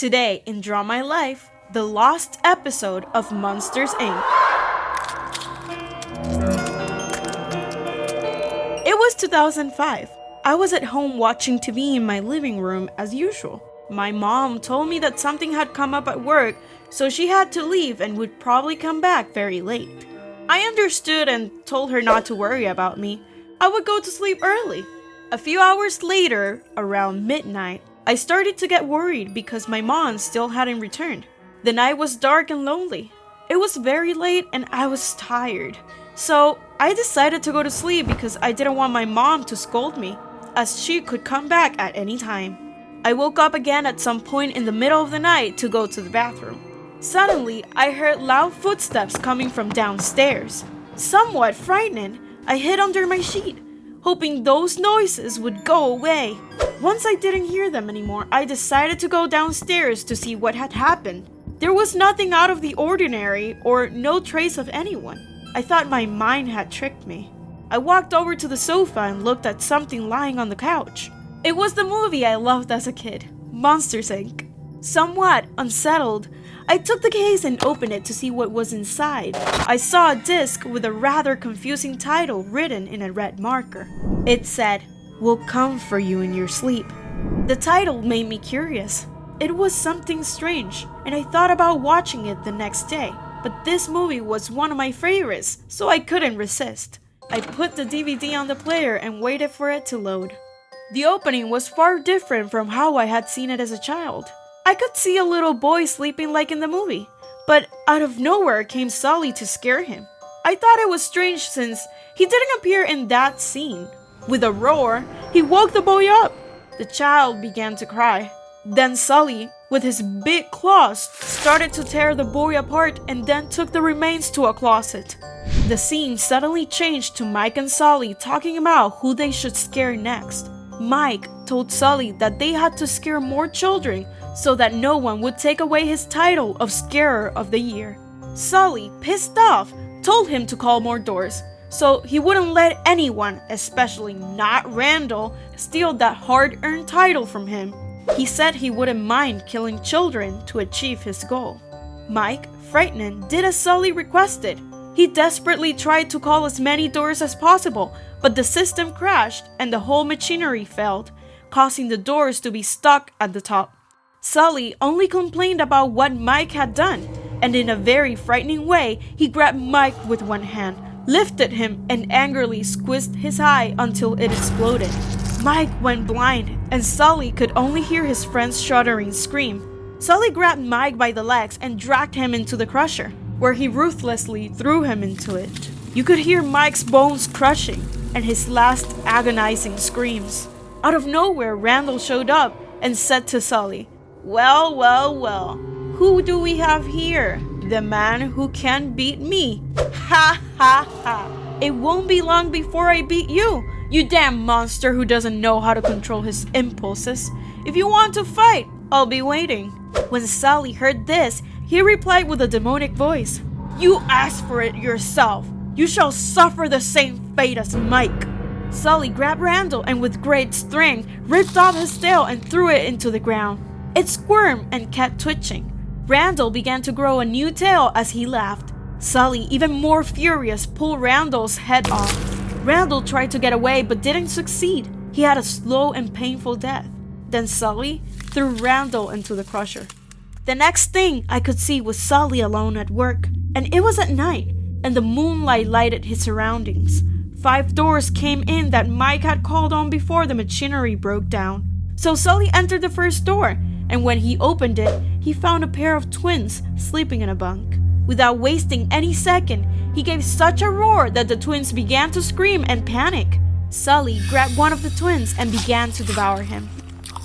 Today in Draw My Life, the lost episode of Monsters, Inc. It was 2005. I was at home watching TV in my living room as usual. My mom told me that something had come up at work, so she had to leave and would probably come back very late. I understood and told her not to worry about me. I would go to sleep early. A few hours later, around midnight, I started to get worried because my mom still hadn't returned. The night was dark and lonely. It was very late and I was tired. So I decided to go to sleep because I didn't want my mom to scold me, as she could come back at any time. I woke up again at some point in the middle of the night to go to the bathroom. Suddenly, I heard loud footsteps coming from downstairs. Somewhat frightened, I hid under my sheet, hoping those noises would go away. Once I didn't hear them anymore, I decided to go downstairs to see what had happened. There was nothing out of the ordinary or no trace of anyone. I thought my mind had tricked me. I walked over to the sofa and looked at something lying on the couch. It was the movie I loved as a kid, Monsters, Inc. Somewhat unsettled, I took the case and opened it to see what was inside. I saw a disc with a rather confusing title written in a red marker. It said, "Will come for you in your sleep." The title made me curious. It was something strange, and I thought about watching it the next day. But this movie was one of my favorites, so I couldn't resist. I put the DVD on the player and waited for it to load. The opening was far different from how I had seen it as a child. I could see a little boy sleeping like in the movie, but out of nowhere came Sully to scare him. I thought it was strange since he didn't appear in that scene. With a roar, he woke the boy up. The child began to cry. Then Sully, with his big claws, started to tear the boy apart and then took the remains to a closet. The scene suddenly changed to Mike and Sully talking about who they should scare next. Mike told Sully that they had to scare more children so that no one would take away his title of Scarer of the Year. Sully, pissed off, told him to call more doors, so he wouldn't let anyone, especially not Randall, steal that hard-earned title from him. He said he wouldn't mind killing children to achieve his goal. Mike, frightened, did as Sully requested. He desperately tried to call as many doors as possible, but the system crashed and the whole machinery failed, causing the doors to be stuck at the top. Sully only complained about what Mike had done, and in a very frightening way, he grabbed Mike with one hand, lifted him, and angrily squeezed his eye until it exploded. Mike went blind, and Sully could only hear his friend's shuddering scream. Sully grabbed Mike by the legs and dragged him into the crusher, where he ruthlessly threw him into it. You could hear Mike's bones crushing and his last agonizing screams. Out of nowhere, Randall showed up and said to Sully, "Well, well, well, who do we have here? The man who can beat me. Ha ha ha. It won't be long before I beat you, you damn monster who doesn't know how to control his impulses. If you want to fight, I'll be waiting." When Sully heard this, he replied with a demonic voice, "You asked for it yourself. You shall suffer the same fate as Mike." Sully grabbed Randall and with great strength ripped off his tail and threw it into the ground. It squirmed and kept twitching. Randall began to grow a new tail as he laughed. Sully, even more furious, pulled Randall's head off. Randall tried to get away but didn't succeed. He had a slow and painful death. Then Sully threw Randall into the crusher. The next thing I could see was Sully alone at work, and it was at night, and the moonlight lighted his surroundings. 5 doors came in that Mike had called on before the machinery broke down. So Sully entered the first door, and when he opened it, he found a pair of twins sleeping in a bunk. Without wasting any second, he gave such a roar that the twins began to scream and panic. Sully grabbed one of the twins and began to devour him.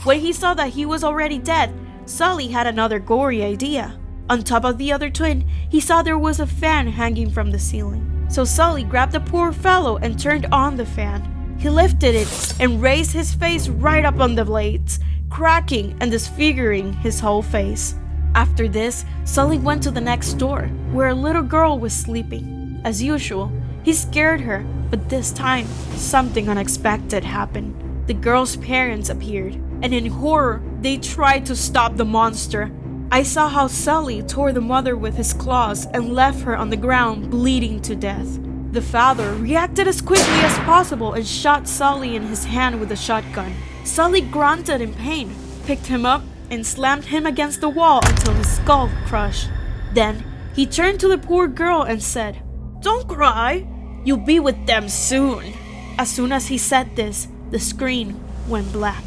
When he saw that he was already dead, Sully had another gory idea. On top of the other twin, he saw there was a fan hanging from the ceiling. So Sully grabbed the poor fellow and turned on the fan. He lifted it and raised his face right up on the blades, cracking and disfiguring his whole face. After this, Sully went to the next door, where a little girl was sleeping. As usual, he scared her, but this time, something unexpected happened. The girl's parents appeared, and in horror, They tried to stop the monster. I saw how Sully tore the mother with his claws and left her on the ground bleeding to death. The father reacted as quickly as possible and shot Sully in his hand with a shotgun. Sully grunted in pain, picked him up, and slammed him against the wall until his skull crushed. Then, he turned to the poor girl and said, "Don't cry, you'll be with them soon." As soon as he said this, the screen went black.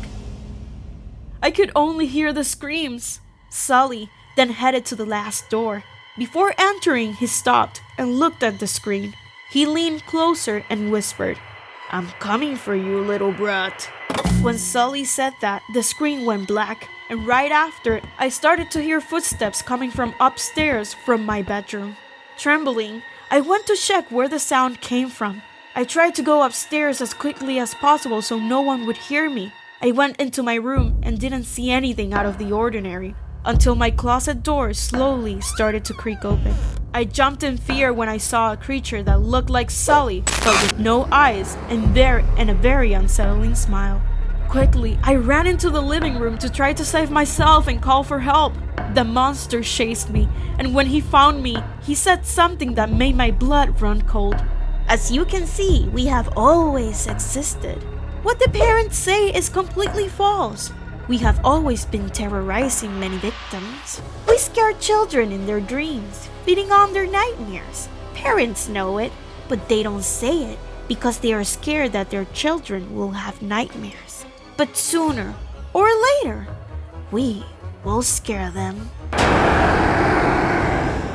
I could only hear the screams. Sully then headed to the last door. Before entering, he stopped and looked at the screen. He leaned closer and whispered, "I'm coming for you, little brat." When Sully said that, the screen went black, and right after, I started to hear footsteps coming from upstairs from my bedroom. Trembling, I went to check where the sound came from. I tried to go upstairs as quickly as possible so no one would hear me. I went into my room and didn't see anything out of the ordinary until my closet door slowly started to creak open. I jumped in fear when I saw a creature that looked like Sully but with no eyes and a very unsettling smile. Quickly, I ran into the living room to try to save myself and call for help. The monster chased me, and when he found me, he said something that made my blood run cold. "As you can see, we have always existed. What the parents say is completely false. We have always been terrorizing many victims. We scare children in their dreams, feeding on their nightmares. Parents know it, but they don't say it because they are scared that their children will have nightmares. But sooner or later, we will scare them."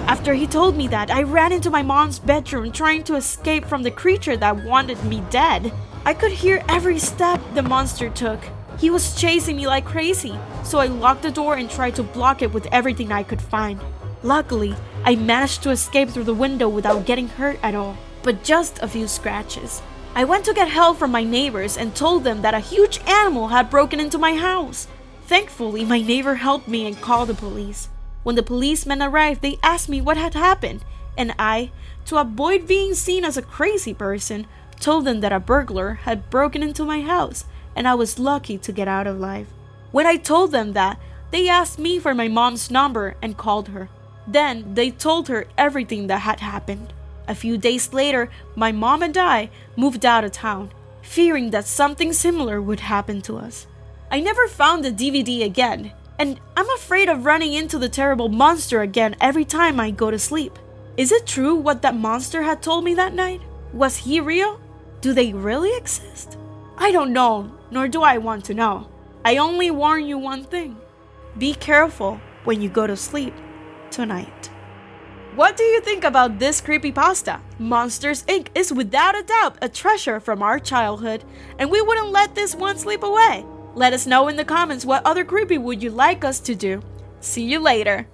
After he told me that, I ran into my mom's bedroom trying to escape from the creature that wanted me dead. I could hear every step the monster took. He was chasing me like crazy, so I locked the door and tried to block it with everything I could find. Luckily, I managed to escape through the window without getting hurt at all, but just a few scratches. I went to get help from my neighbors and told them that a huge animal had broken into my house. Thankfully, my neighbor helped me and called the police. When the policemen arrived, they asked me what had happened, and I, to avoid being seen as a crazy person, told them that a burglar had broken into my house and I was lucky to get out alive. When I told them that, they asked me for my mom's number and called her. Then they told her everything that had happened. A few days later, my mom and I moved out of town, fearing that something similar would happen to us. I never found the DVD again, and I'm afraid of running into the terrible monster again every time I go to sleep. Is it true what that monster had told me that night? Was he real? Do they really exist? I don't know, nor do I want to know. I only warn you one thing. Be careful when you go to sleep tonight. What do you think about this creepypasta? Monsters Inc. is without a doubt a treasure from our childhood, and we wouldn't let this one slip away. Let us know in the comments what other creepy would you like us to do. See you later.